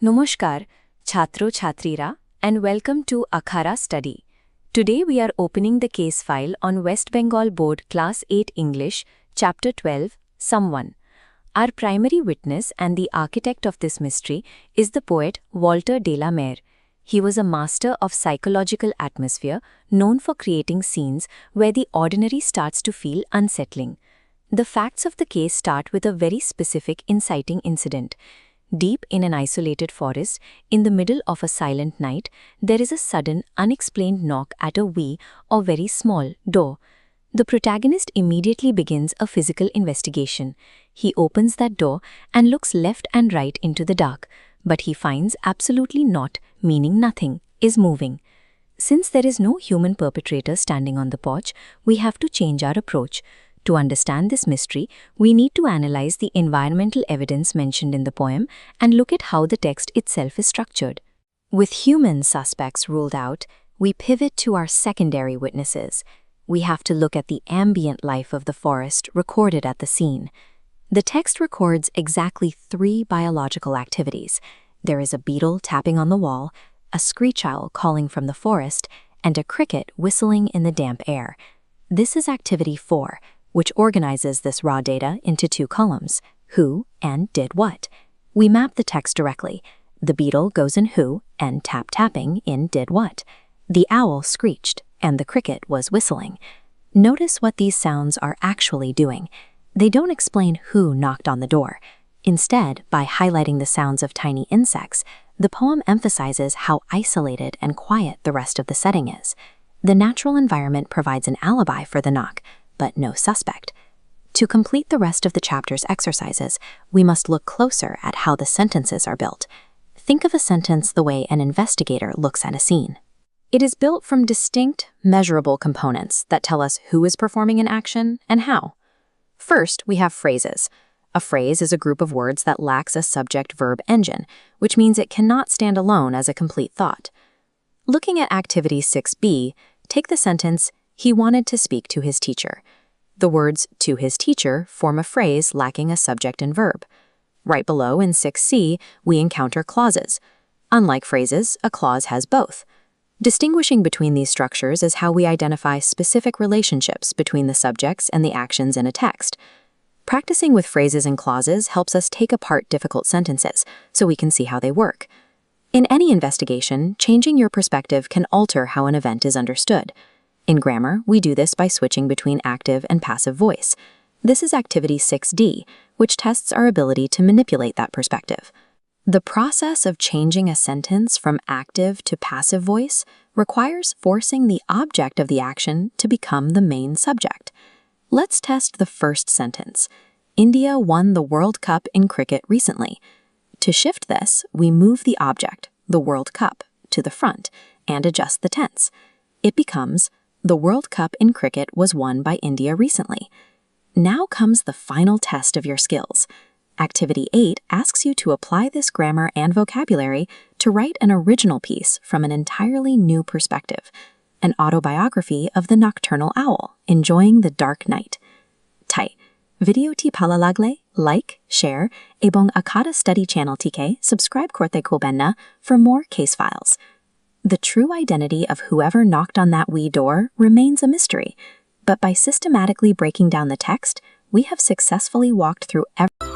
Namaskar, Chatro Chatrira, and welcome to Akhara Study. Today we are opening the case file on West Bengal Board Class 8 English, Chapter 12, Someone. Our primary witness and the architect of this mystery is the poet Walter de la Mare. He was a master of psychological atmosphere, known for creating scenes where the ordinary starts to feel unsettling. The facts of the case start with a very specific inciting incident. Deep in an isolated forest, in the middle of a silent night, there is a sudden, unexplained knock at a wee or very small door. The protagonist immediately begins a physical investigation. He opens that door and looks left and right into the dark, but he finds absolutely naught, meaning nothing, is moving. Since there is no human perpetrator standing on the porch, we have to change our approach. To understand this mystery, we need to analyze the environmental evidence mentioned in the poem and look at how the text itself is structured. With human suspects ruled out, we pivot to our secondary witnesses. We have to look at the ambient life of the forest recorded at the scene. The text records exactly 3 biological activities. There is a beetle tapping on the wall, a screech-owl calling from the forest, and a cricket whistling in the damp air. This is activity 4. Which organizes this raw data into 2 columns, who and did what. We map the text directly. The beetle goes in who and tapping in did what. The owl screeched and the cricket was whistling. Notice what these sounds are actually doing. They don't explain who knocked on the door. Instead, by highlighting the sounds of tiny insects, the poem emphasizes how isolated and quiet the rest of the setting is. The natural environment provides an alibi for the knock, but no suspect. To complete the rest of the chapter's exercises, we must look closer at how the sentences are built. Think of a sentence the way an investigator looks at a scene. It is built from distinct, measurable components that tell us who is performing an action and how. First, we have phrases. A phrase is a group of words that lacks a subject-verb engine, which means it cannot stand alone as a complete thought. Looking at Activity 6b, take the sentence, "He wanted to speak to his teacher." The words "to his teacher" form a phrase lacking a subject and verb. Right below in 6c, we encounter clauses. Unlike phrases, a clause has both. Distinguishing between these structures is how we identify specific relationships between the subjects and the actions in a text. Practicing with phrases and clauses helps us take apart difficult sentences so we can see how they work. In any investigation, changing your perspective can alter how an event is understood. In grammar, we do this by switching between active and passive voice. This is Activity 6d, which tests our ability to manipulate that perspective. The process of changing a sentence from active to passive voice requires forcing the object of the action to become the main subject. Let's test the first sentence. India won the World Cup in cricket recently. To shift this, we move the object, the World Cup, to the front and adjust the tense. It becomes, "The World Cup in cricket was won by India recently." Now comes the final test of your skills. Activity 8 asks you to apply this grammar and vocabulary to write an original piece from an entirely new perspective, an autobiography of the nocturnal owl, enjoying the dark night. Ta'i, ভিডিওটি ভালো লাগলে like, share, এবং Akhara Study channel থেকে subscribe করতে ভুলবেন না for more case files. The true identity of whoever knocked on that wee door remains a mystery, but by systematically breaking down the text, we have successfully walked through every